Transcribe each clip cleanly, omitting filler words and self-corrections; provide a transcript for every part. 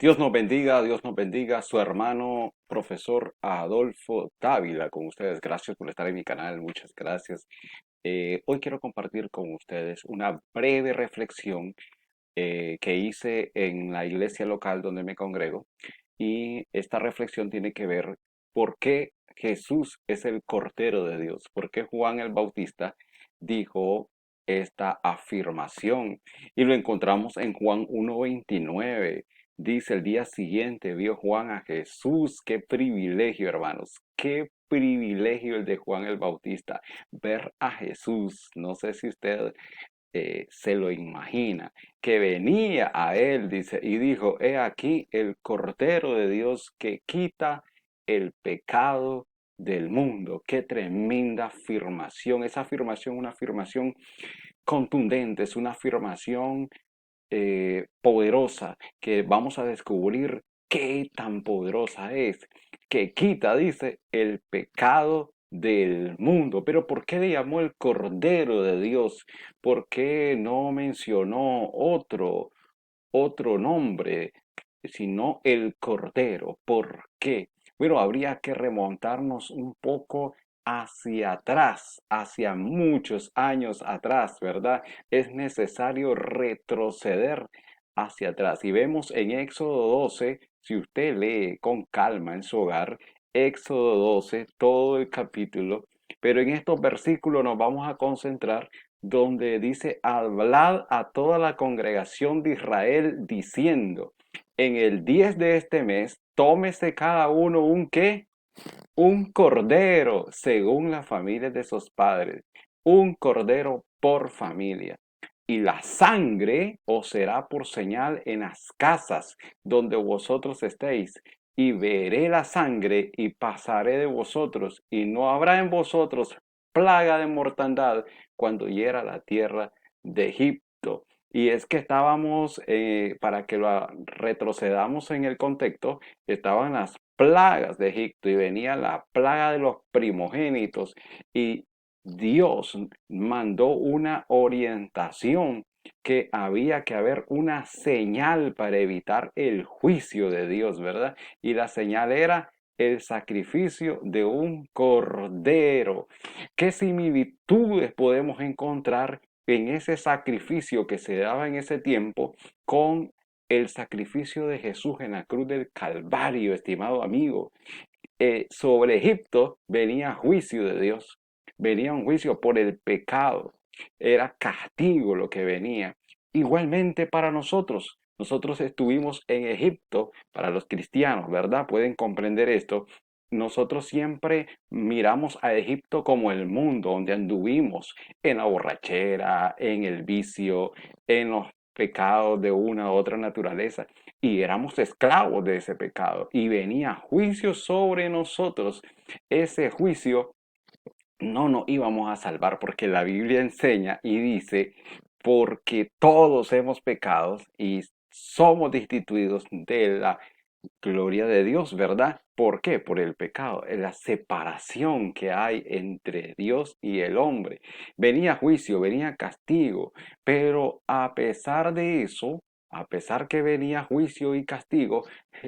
Dios nos bendiga, su hermano profesor Adolfo Dávila con ustedes. Gracias por estar en mi canal, muchas gracias. Hoy quiero compartir con ustedes una breve reflexión que hice en la iglesia local donde me congrego y esta reflexión tiene que ver por qué Jesús es el Cordero de Dios, por qué Juan el Bautista dijo esta afirmación y lo encontramos en Juan 1:29. Dice, el día siguiente vio Juan a Jesús. Qué privilegio, hermanos, qué privilegio el de Juan el Bautista, ver a Jesús. No sé si usted se lo imagina, que venía a él, dice, y dijo, he aquí el Cordero de Dios que quita el pecado del mundo. Qué tremenda afirmación. Esa afirmación, una afirmación contundente, es una afirmación poderosa que vamos a descubrir qué tan poderosa es, que quita, dice, el pecado del mundo. Pero ¿por qué le llamó el Cordero de Dios? ¿Por qué no mencionó otro nombre, sino el Cordero? ¿Por qué? Bueno, habría que remontarnos un poco hacia atrás, hacia muchos años atrás, ¿verdad? Es necesario retroceder hacia atrás. Y vemos en Éxodo 12, si usted lee con calma en su hogar, Éxodo 12, todo el capítulo, pero en estos versículos nos vamos a concentrar donde dice, hablad a toda la congregación de Israel diciendo, en el 10 de este mes, tómese cada uno un ¿qué? Un cordero según la familia de sus padres, un cordero por familia. Y la sangre os será por señal en las casas donde vosotros estéis. Y veré la sangre y pasaré de vosotros, y no habrá en vosotros plaga de mortandad cuando hiera la tierra de Egipto. Y es que estábamos, para que lo retrocedamos en el contexto, estaban las plagas de Egipto y venía la plaga de los primogénitos y Dios mandó una orientación que había que haber una señal para evitar el juicio de Dios, ¿verdad? Y la señal era el sacrificio de un cordero. ¿Qué similitudes podemos encontrar en ese sacrificio que se daba en ese tiempo con el sacrificio de Jesús en la cruz del Calvario, estimado amigo? Sobre Egipto venía juicio de Dios, venía un juicio por el pecado, era castigo lo que venía. Igualmente para nosotros estuvimos en Egipto, para los cristianos, ¿verdad? Pueden comprender esto. Nosotros siempre miramos a Egipto como el mundo donde anduvimos, en la borrachera, en el vicio, en los pecados de una u otra naturaleza y éramos esclavos de ese pecado y venía juicio sobre nosotros. Ese juicio no nos íbamos a salvar porque la Biblia enseña y dice, porque todos hemos pecado y somos destituidos de la gloria de Dios, ¿verdad? ¿Por qué? Por el pecado, la separación que hay entre Dios y el hombre. Venía juicio, venía castigo, pero a pesar de eso, a pesar que venía juicio y castigo,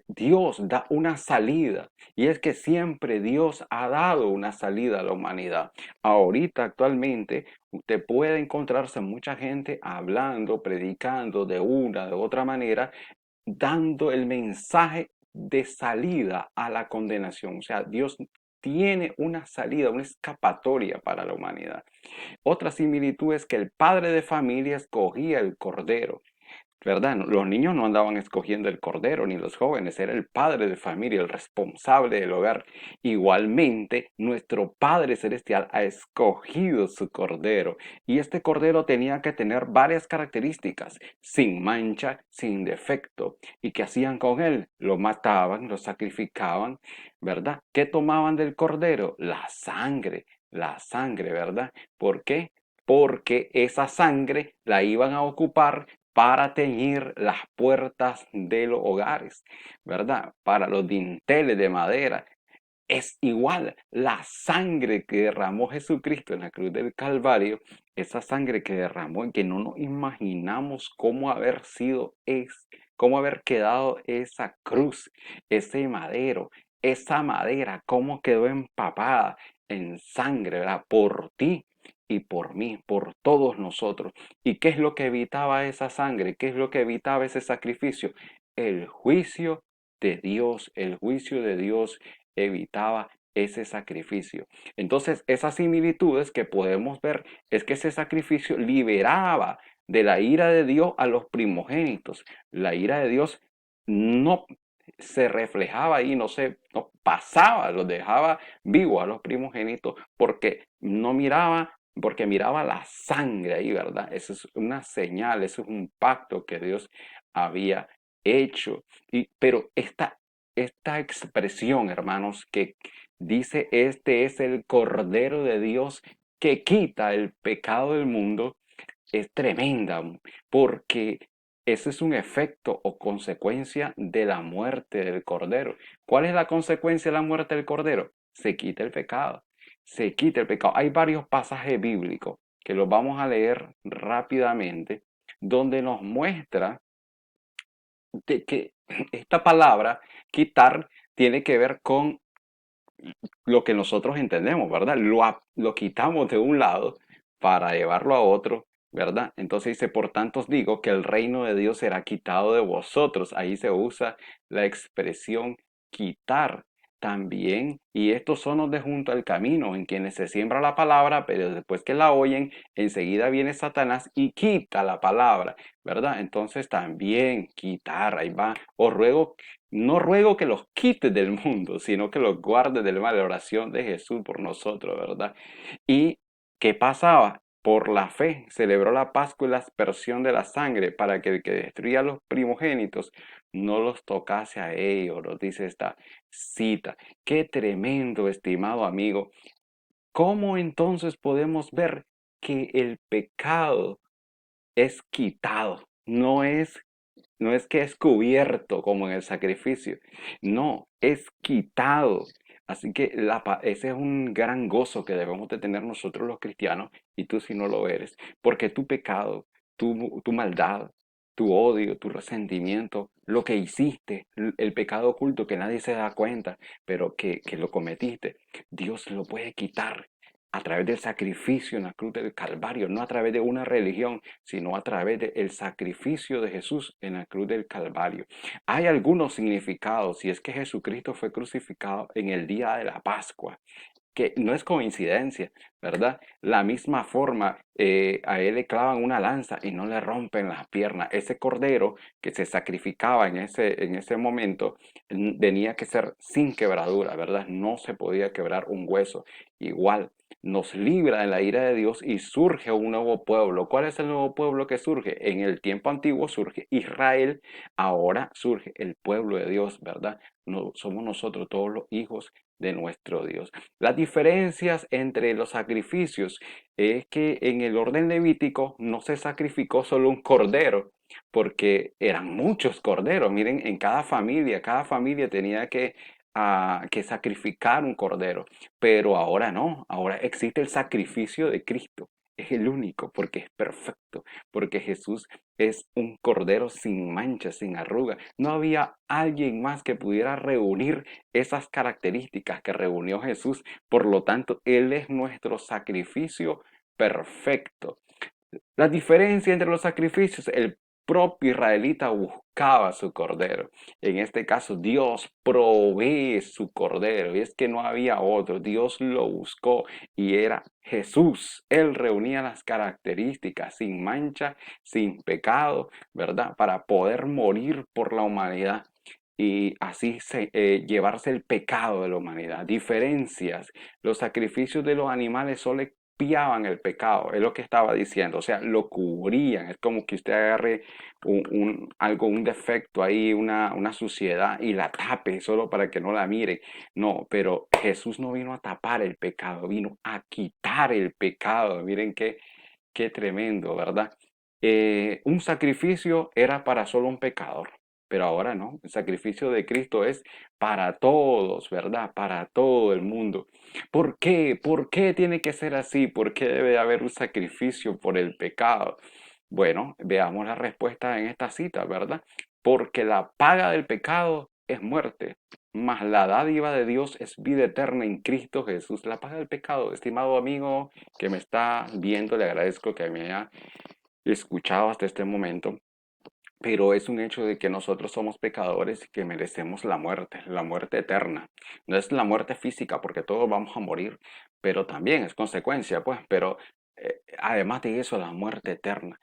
Dios da una salida. Y es que siempre Dios ha dado una salida a la humanidad. Ahorita, actualmente, usted puede encontrarse mucha gente hablando, predicando de una, de otra manera, dando el mensaje de salida a la condenación. O sea, Dios tiene una salida, una escapatoria para la humanidad. Otra similitud es que el padre de familia escogía el cordero. ¿Verdad? Los niños no andaban escogiendo el cordero ni los jóvenes, era el padre de familia, el responsable del hogar. Igualmente, nuestro Padre Celestial ha escogido su cordero y este cordero tenía que tener varias características, sin mancha, sin defecto. ¿Y qué hacían con él? Lo mataban, lo sacrificaban, ¿verdad? ¿Qué tomaban del cordero? La sangre, ¿verdad? ¿Por qué? Porque esa sangre la iban a ocupar para teñir las puertas de los hogares, ¿verdad? Para los dinteles de madera. Es igual, la sangre que derramó Jesucristo en la cruz del Calvario, esa sangre que derramó y que no nos imaginamos cómo haber sido es cómo haber quedado esa cruz, ese madero, esa madera, cómo quedó empapada en sangre, ¿verdad? Por ti y por mí, por todos nosotros. ¿Y qué es lo que evitaba esa sangre? ¿Qué es lo que evitaba ese sacrificio? El juicio de Dios, el juicio de Dios evitaba ese sacrificio. Entonces, esas similitudes que podemos ver es que ese sacrificio liberaba de la ira de Dios a los primogénitos. La ira de Dios no se reflejaba ahí, no pasaba, los dejaba vivos a los primogénitos porque no miraba, porque miraba la sangre ahí, ¿verdad? Eso es una señal, eso es un pacto que Dios había hecho. Pero esta expresión, hermanos, que dice, este es el Cordero de Dios que quita el pecado del mundo, es tremenda, porque ese es un efecto o consecuencia de la muerte del Cordero. ¿Cuál es la consecuencia de la muerte del Cordero? Se quita el pecado. Se quita el pecado. Hay varios pasajes bíblicos que los vamos a leer rápidamente, donde nos muestra de que esta palabra, quitar, tiene que ver con lo que nosotros entendemos, ¿verdad? Lo quitamos de un lado para llevarlo a otro, ¿verdad? Entonces dice, por tanto os digo que el reino de Dios será quitado de vosotros. Ahí se usa la expresión quitar también. Y estos son los de junto al camino, en quienes se siembra la palabra, pero después que la oyen, enseguida viene Satanás y quita la palabra, ¿verdad? Entonces también quitar, ahí va. Os ruego no ruego que los quites del mundo, sino que los guardes del mal. La oración de Jesús por nosotros, ¿verdad? ¿Y qué pasaba? Por la fe celebró la Pascua y la aspersión de la sangre para que el que destruía a los primogénitos no los tocase a ellos, nos dice esta cita. Qué tremendo, estimado amigo. ¿Cómo entonces podemos ver que el pecado es quitado? No es que es cubierto como en el sacrificio, no, es quitado. Así que ese es un gran gozo que debemos de tener nosotros los cristianos y tú si no lo eres, porque tu pecado, tu maldad, tu odio, tu resentimiento, lo que hiciste, el pecado oculto que nadie se da cuenta, pero que lo cometiste, Dios lo puede quitar a través del sacrificio en la cruz del Calvario, no a través de una religión, sino a través del sacrificio de Jesús en la cruz del Calvario. Hay algunos significados, y es que Jesucristo fue crucificado en el día de la Pascua, que no es coincidencia, ¿verdad? La misma forma, a él le clavan una lanza y no le rompen las piernas. Ese cordero que se sacrificaba en ese momento tenía que ser sin quebradura, ¿verdad? No se podía quebrar un hueso. Igual, nos libra de la ira de Dios y surge un nuevo pueblo. ¿Cuál es el nuevo pueblo que surge? En el tiempo antiguo surge Israel, ahora surge el pueblo de Dios, ¿verdad? No, somos nosotros todos los hijos de nuestro Dios. Las diferencias entre los sacrificios es que en el orden levítico no se sacrificó solo un cordero, porque eran muchos corderos. Miren, en cada familia tenía que sacrificar un cordero. Pero ahora no, ahora existe el sacrificio de Cristo. Es el único, porque es perfecto, porque Jesús es un cordero sin mancha, sin arruga. No había alguien más que pudiera reunir esas características que reunió Jesús. Por lo tanto, Él es nuestro sacrificio perfecto. La diferencia entre los sacrificios, el propio israelita buscaba su cordero. En este caso, Dios provee su cordero. Y es que no había otro. Dios lo buscó y era Jesús. Él reunía las características sin mancha, sin pecado, ¿verdad? Para poder morir por la humanidad y así llevarse el pecado de la humanidad. Diferencias. Los sacrificios de los animales solo expiaban el pecado, es lo que estaba diciendo, o sea, lo cubrían. Es como que usted agarre un defecto ahí, una suciedad y la tape solo para que no la mire. No, pero Jesús no vino a tapar el pecado, vino a quitar el pecado. Miren qué tremendo, ¿verdad? Un sacrificio era para solo un pecador, pero ahora no. El sacrificio de Cristo es para todos, ¿verdad? Para todo el mundo. ¿Por qué? ¿Por qué tiene que ser así? ¿Por qué debe haber un sacrificio por el pecado? Bueno, veamos la respuesta en esta cita, ¿verdad? porque la paga del pecado es muerte, mas la dádiva de Dios es vida eterna en Cristo Jesús. La paga del pecado, estimado amigo que me está viendo, le agradezco que me haya escuchado hasta este momento. Pero es un hecho de que nosotros somos pecadores y que merecemos la muerte eterna. No es la muerte física, porque todos vamos a morir, pero también es consecuencia, pues, pero además de eso, la muerte eterna.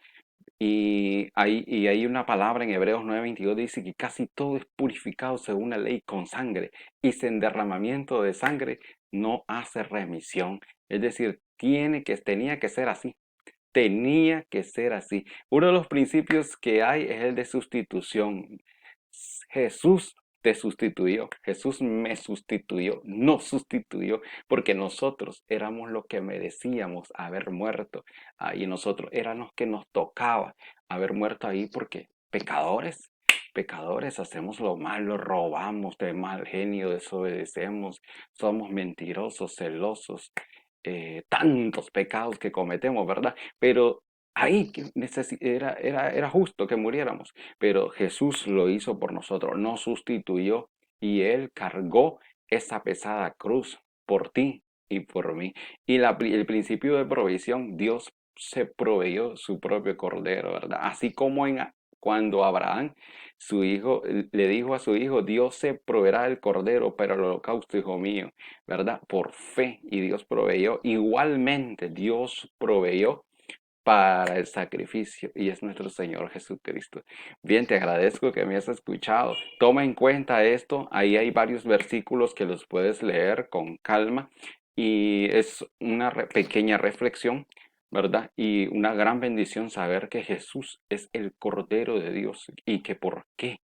Y hay una palabra en Hebreos 9:22 dice que casi todo es purificado según la ley con sangre, y sin derramamiento de sangre no hace remisión. Es decir, tenía que ser así. Tenía que ser así. Uno de los principios que hay es el de sustitución. Jesús te sustituyó, Jesús me sustituyó, nos sustituyó, porque nosotros éramos los que merecíamos haber muerto ahí. Nosotros éramos los que nos tocaba haber muerto ahí porque pecadores, hacemos lo malo, robamos de mal genio, desobedecemos, somos mentirosos, celosos, tantos pecados que cometemos, ¿verdad? Pero ahí era justo que muriéramos, pero Jesús lo hizo por nosotros, nos sustituyó y Él cargó esa pesada cruz por ti y por mí. Y el principio de provisión, Dios se proveyó su propio cordero, ¿verdad? Así como cuando Abraham, su hijo, le dijo a su hijo, Dios se proveerá el cordero para el holocausto, hijo mío, ¿verdad? Por fe, y Dios proveyó. Igualmente, Dios proveyó para el sacrificio y es nuestro Señor Jesucristo. Bien, te agradezco que me has escuchado. Toma en cuenta esto. Ahí hay varios versículos que los puedes leer con calma y es una pequeña reflexión, ¿verdad? Y una gran bendición saber que Jesús es el Cordero de Dios y que por qué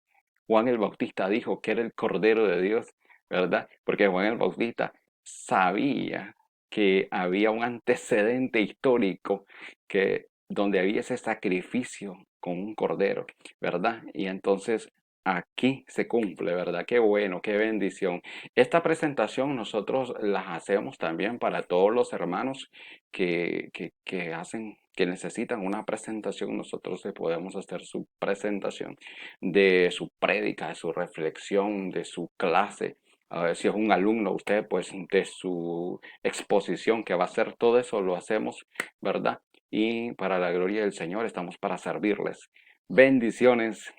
Juan el Bautista dijo que era el Cordero de Dios, ¿verdad? Porque Juan el Bautista sabía que había un antecedente histórico que donde había ese sacrificio con un cordero, ¿verdad? Y entonces aquí se cumple, ¿verdad? Qué bueno, qué bendición. Esta presentación nosotros las hacemos también para todos los hermanos que necesitan una presentación. Nosotros les podemos hacer su presentación de su prédica, de su reflexión, de su clase. A ver, si es un alumno usted, pues de su exposición que va a hacer, todo eso lo hacemos, ¿verdad? Y para la gloria del Señor estamos para servirles. Bendiciones.